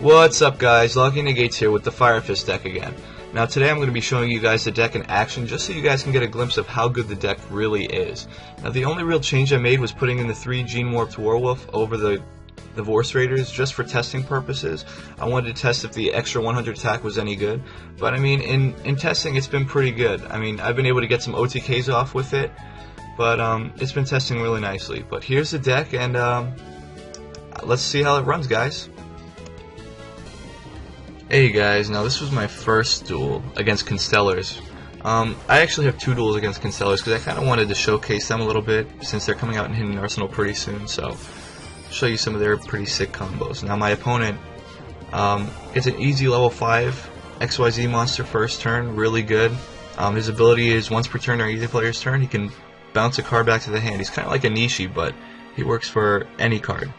What's up guys, LaggiaNegates here with the Fire Fist deck again. Now today I'm going to be showing you guys the deck in action just so you guys can get a glimpse of how good the deck really is. Now the only real change I made was putting in the 3 Gene Warped Werewolf over the Vorse Raiders just for testing purposes. I wanted to test if the extra 100 attack was any good, but I mean in testing it's been pretty good. I mean I've been able to get some OTKs off with it, but it's been testing really nicely. But here's the deck and let's see how it runs, guys. Hey guys, now this was my first duel against Constellars. I actually have 2 duels against Constellars because I kind of wanted to showcase them a little bit since they're coming out in Hidden Arsenal pretty soon, so show you some of their pretty sick combos. Now my opponent gets an easy level 5 XYZ monster first turn, really good. His ability is once per turn or either player's turn, he can bounce a card back to the hand. He's kind of like a Nishi, but he works for any card.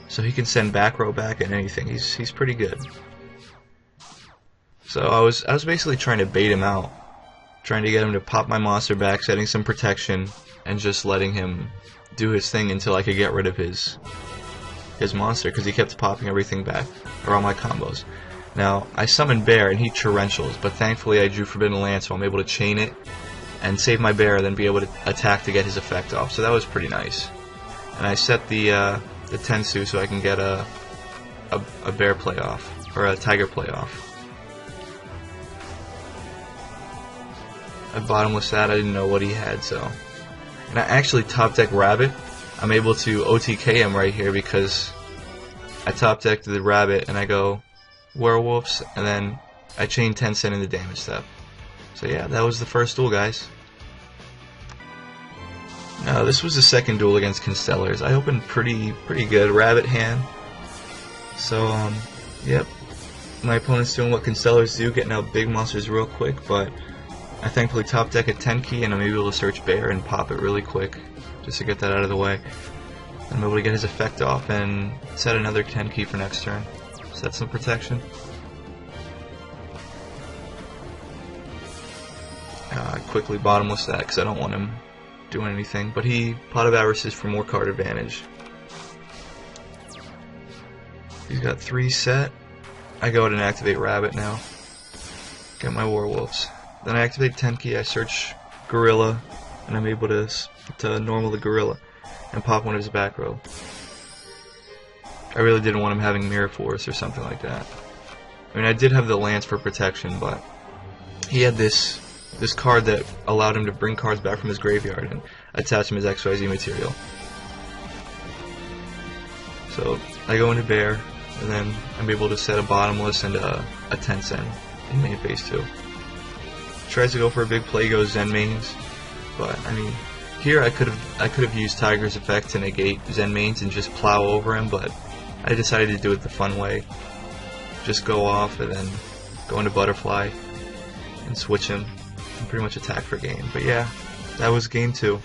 So he can send back row back and anything. He's pretty good. So I was basically trying to bait him out, trying to get him to pop my monster back, setting some protection, and just letting him do his thing until I could get rid of his monster, because he kept popping everything back, or all my combos. Now, I summoned Bear and he torrentials, but thankfully I drew Forbidden Lance, so I'm able to chain it and save my Bear, and then be able to attack to get his effect off. So that was pretty nice. And I set the Tensu so I can get a Bear playoff, or a Tiger playoff. I bottomless that, I didn't know what he had, so. And I actually top deck Rabbit. I'm able to OTK him right here because I top decked the Rabbit and I go Werewolves, and then I chain Tencent in the damage step. So yeah, that was the first duel, guys. Now this was the second duel against Constellars. I opened pretty good Rabbit hand. So yep. My opponent's doing what Constellars do, getting out big monsters real quick, but I thankfully top deck a 10 key and I'm able to search Bear and pop it really quick just to get that out of the way. I'm able to get his effect off and set another 10 key for next turn. Set some protection. I quickly bottomless that because I don't want him doing anything, but he Pot of Avarices for more card advantage. He's got 3 set. I go ahead and activate Rabbit now. Get my Werewolves. Then I activate 10 key, I search Gorilla, and I'm able to normal the Gorilla and pop one of his back row. I really didn't want him having Mirror Force or something like that. I mean, I did have the Lance for protection, but he had this card that allowed him to bring cards back from his graveyard and attach them as XYZ material. So I go into Bear, and then I'm able to set a bottomless and a Tencent in main phase 2. Tries to go for a big play, goes Zen mains, but I mean, here I could have used Tiger's effect to negate Zen mains and just plow over him, but I decided to do it the fun way. Just go off and then go into Butterfly and switch him and pretty much attack for game. But yeah, that was game 2.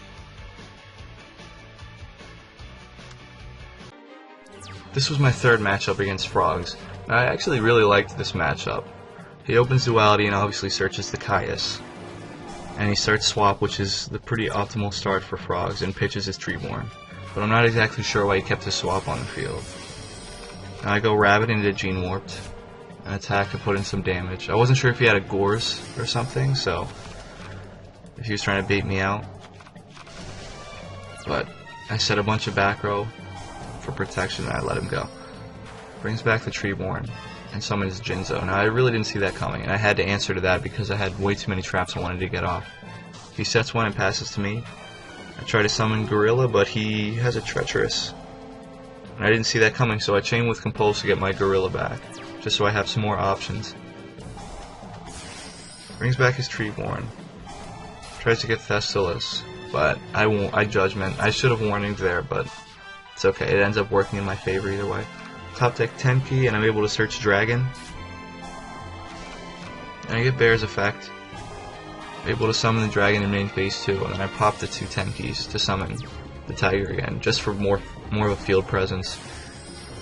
This was my 3rd matchup against Frogs. Now, I actually really liked this matchup. He opens Duality and obviously searches the Caius. And he starts Swap, which is the pretty optimal start for Frogs, and pitches his Treeborn. But I'm not exactly sure why he kept his Swap on the field. Now I go Rabbit into Gene Warped and attack to put in some damage. I wasn't sure if he had a Gores or something, so if he was trying to bait me out. But I set a bunch of back row for protection and I let him go. Brings back the Treeborn and summons Jinzo. Now I really didn't see that coming, and I had to answer to that because I had way too many traps I wanted to get off. He sets one and passes to me. I try to summon Gorilla, but he has a Treacherous. And I didn't see that coming, so I chain with Compulse to get my Gorilla back, just so I have some more options. Brings back his Treeborn. Tries to get Thestilis, but I Judgment. I should have Warning there, but it's okay. It ends up working in my favor either way. Top deck 10 key and I'm able to search Dragon. And I get Bear's effect. I'm able to summon the Dragon in main phase 2, and then I pop the 2 10 keys to summon the Tiger again, just for more of a field presence.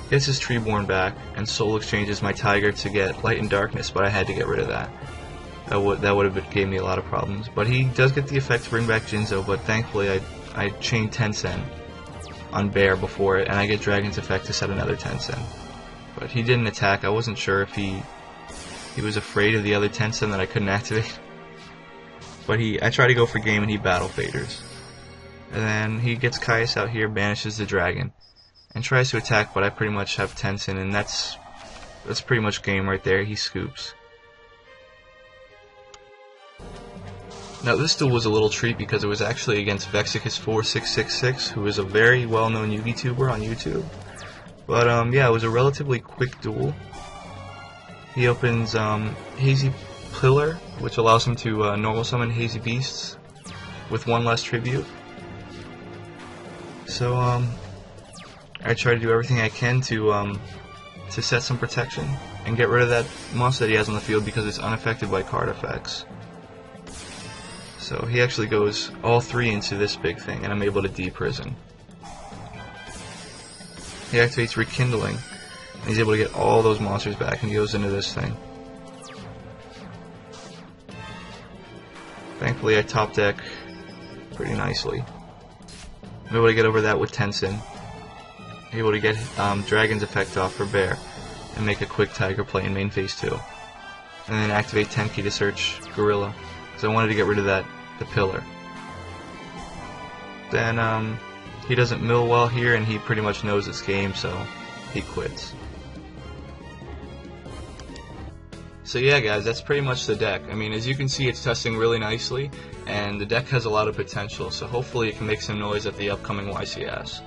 Gets his Treeborn back, and Soul exchanges my Tiger to get Light and Darkness, but I had to get rid of that. That would have gave me a lot of problems. But he does get the effect to bring back Jinzo, but thankfully I chain Tencent on Bear before it, and I get Dragon's effect to set another Tencent. but he didn't attack. I wasn't sure if he was afraid of the other Tensen that I couldn't activate. But I try to go for game and he battle faders. And then he gets Caius out here, banishes the dragon, and tries to attack, but I pretty much have Tensen, and that's pretty much game right there. He scoops. Now this duel was a little treat because it was actually against XxDustxFlarexX, who is a very well-known Yugi tuber on YouTube. But yeah, it was a relatively quick duel. He opens Hazy Pillar, which allows him to normal summon Hazy Beasts with one less tribute. So I try to do everything I can to set some protection and get rid of that monster that he has on the field because it's unaffected by card effects. So he actually goes all three into this big thing, and I'm able to de-prison. He activates Rekindling, and he's able to get all those monsters back, and he goes into this thing. Thankfully I top deck pretty nicely. I'm able to get over that with Tensen. Able to get Dragon's effect off for Bear, and make a quick Tiger play in main phase 2. And then activate Tenki to search Gorilla, because I wanted to get rid of the pillar. Then he doesn't mill well here, and he pretty much knows it's game, so he quits. So yeah guys, that's pretty much the deck. I mean, as you can see, it's testing really nicely, and the deck has a lot of potential, so hopefully it can make some noise at the upcoming YCS.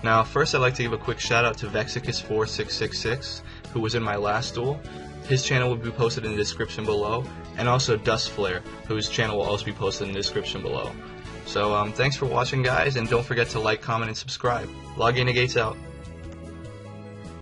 Now first I'd like to give a quick shout out to XxDustxFlarexX, who was in my last duel. His channel will be posted in the description below, and also XxDustxFlare, whose channel will also be posted in the description below. So thanks for watching guys, and don't forget to like, comment, and subscribe. LaggiaNegates out.